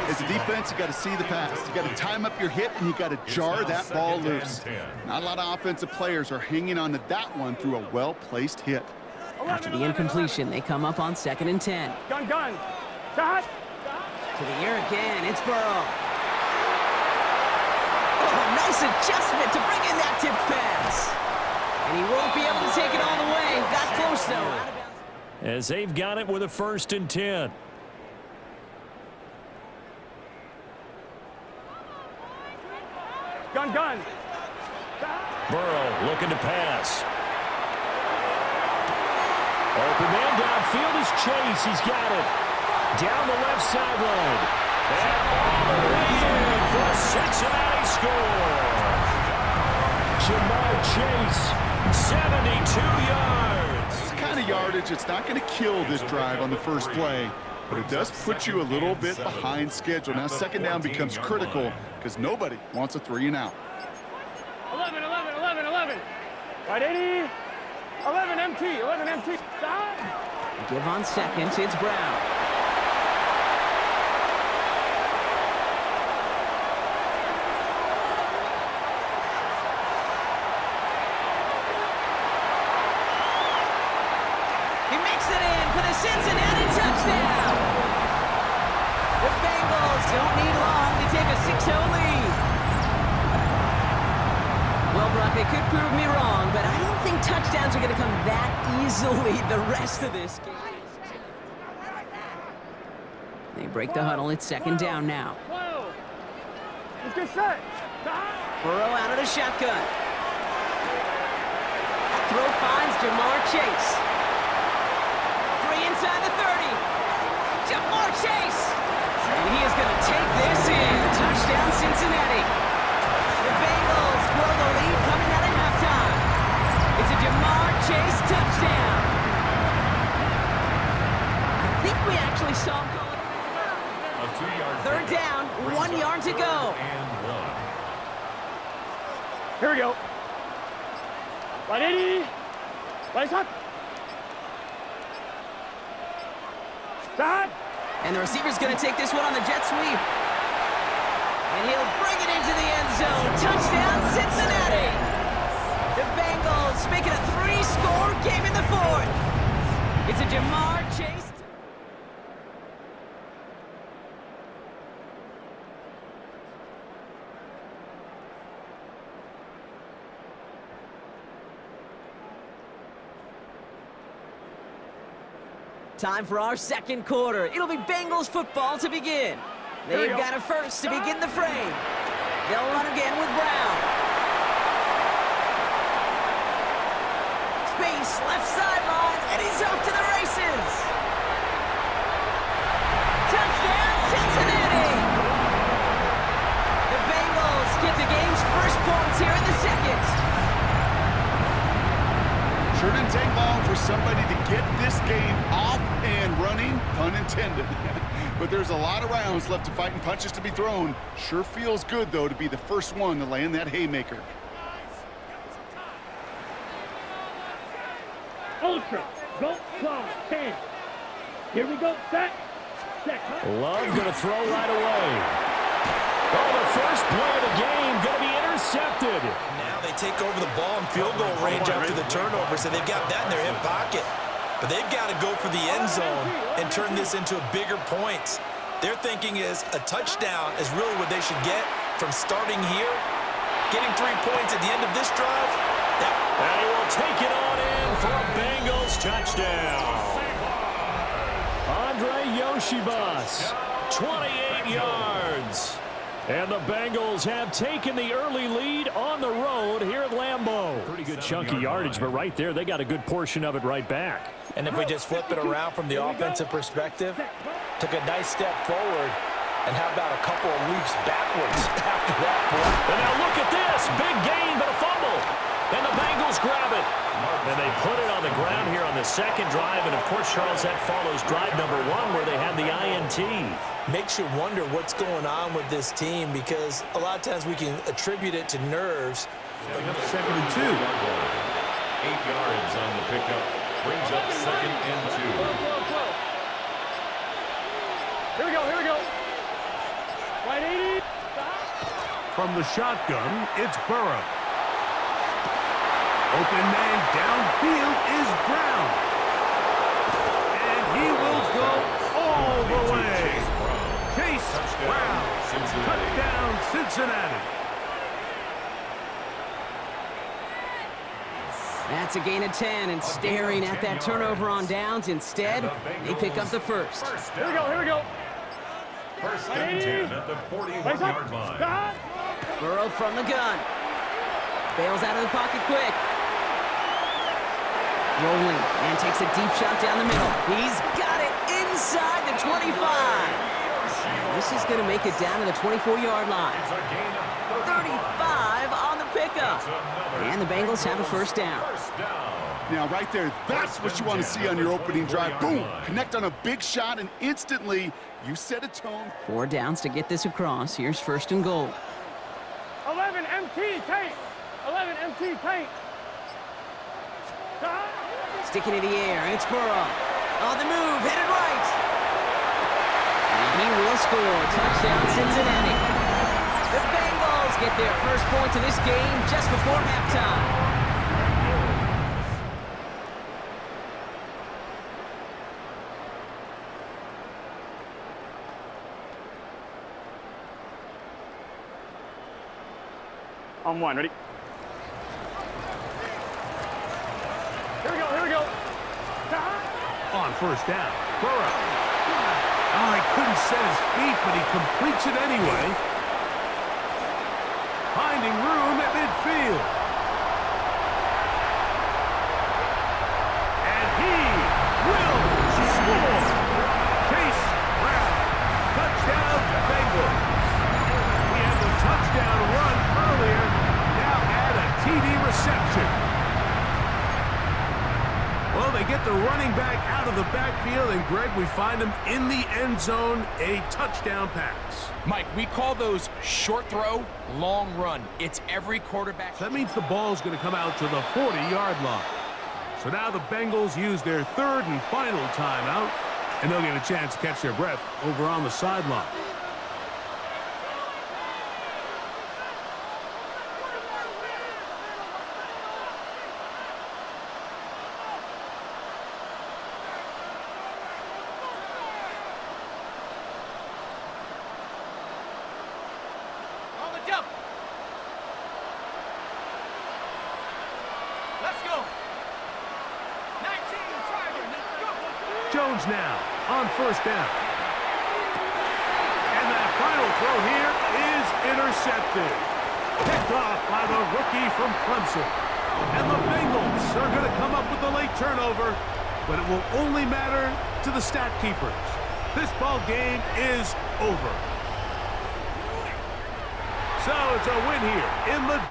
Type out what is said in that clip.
As a defense, you got to see the pass. You got to time up your hit, and you got to jar that ball loose. Not a lot of offensive players are hanging on to that one through a well-placed hit. After the incompletion, they come up on 2nd and 10. Gun. Shot. To the air again, it's Burrow. Oh, nice adjustment to bring in that tip pass. And he won't be able to take it all the way. Got close, though. As they've got it with a 1st and 10. Gun. Burrow looking to pass. Open man downfield is Chase. He's got it. Down the left sideline. And all the way in for a Cincinnati score. Jamar Chase, 72 yards. It's the kind of yardage that's not going to kill this drive on the first play, but it does put you a little bit behind schedule. Now 2nd down becomes critical because nobody wants a 3 and out. 11. Right, 80. 11 MT. Stop. Give on 2nd, it's Brown. He makes it in for the Cincinnati touchdown. The Bengals don't need long to take a 6-0 lead. Well, Brock, they could prove me wrong, but I don't think touchdowns are going to come that easily the rest of this game. They break the huddle. It's 2nd down now. Let's get set. Burrow out of the shotgun. Throw finds Jamar Chase. Free inside the 30. Jamar Chase. And he is going to take this in. Touchdown, Cincinnati. The Bengals grow the lead coming out of halftime. It's a Jamar Chase touchdown. I think we actually saw him call it. 3rd down, 1 yard to go. Here we go. Right, 80. Right, shot. Stop. And the receiver's going to take this one on the jet sweep. And he'll bring it into the end zone. Touchdown, Cincinnati. The Bengals making a 3-score game in the 4th. It's a Jamar Chase. Time for our 2nd quarter. It'll be Bengals football to begin. They've got a first to begin the frame. They'll run again with Brown. Space, left sideline, and he's off to the races. Touchdown, Cincinnati! The Bengals get the game's first points here in the 2nd. Sure didn't take long for somebody to get this game off and running, pun intended. But there's a lot of rounds left to fight and punches to be thrown. Sure feels good, though, to be the first one to land that haymaker. Ultra. Go, fly, 10. Here we go. Set. Love going to throw right away. Oh, the first play of the game going to be intercepted. Now they take over the ball in field goal range after the turnover, so they've got that in their hip pocket. But they've got to go for the end zone and turn this into bigger points. Their thinking is a touchdown is really what they should get from starting here. Getting 3 points at the end of this drive. And he will take it on in for a Bengals touchdown. Andre Yoshibas, 28 yards. And the Bengals have taken the early lead on the road here at Lambeau. Pretty good chunky yardage, but right there, they got a good portion of it right back. And if we just flip it around from the offensive perspective, took a nice step forward, and how about a couple of leaps backwards after that play? And now look at this. Big gain, but a fumble. And the Bengals grab it. And they put it on the ground here on the 2nd drive. And, of course, Charles, that follows drive number 1 where they had the INT. Makes you wonder what's going on with this team because a lot of times we can attribute it to nerves. 2nd and 2. 8 yards on the pickup. Brings up 2nd and 2. Here we go. From the shotgun, it's Burrow. Open man downfield is Brown. And he will go all the way. Chase Brown. Touchdown, Cincinnati. That's a gain of 10, and staring at that turnover on downs. Instead, they pick up the first. Here we go. First and 10 at the 41-yard line. Burrow from the gun. Bails out of the pocket quick. Rolling, and takes a deep shot down the middle. He's got it inside the 25. And this is going to make it down to the 24-yard line. 35 on the pickup. And the Bengals have a first down. Now, right there, that's what you want to see on your opening drive. Boom! Connect on a big shot, and instantly, you set a tone. 4 downs to get this across. Here's first and goal. 11 MT tank. 11 MT tank. Sticking in the air, it's Burrow. On the move, headed right. And he will score. Touchdown, Cincinnati. The Bengals get their first points of this game just before halftime. On one, ready? Here we go. On first down, Burrow. Oh, he couldn't set his feet, but he completes it anyway. Finding room at midfield. And he will score. Chase Brown. Touchdown, Bengals. We had the touchdown run earlier. Now add a TD reception. Well, they get the running back out of the backfield, and Greg, we find him in the end zone, a touchdown pass. Mike, we call those short throw, long run. It's every quarterback. So that means the ball's going to come out to the 40-yard line. So now the Bengals use their third and final timeout, and they'll get a chance to catch their breath over on the sideline. Jones now on first down. And that final throw here is intercepted. Picked off by the rookie from Clemson. And the Bengals are going to come up with the late turnover, but it will only matter to the stat keepers. This ball game is over. So it's a win here in the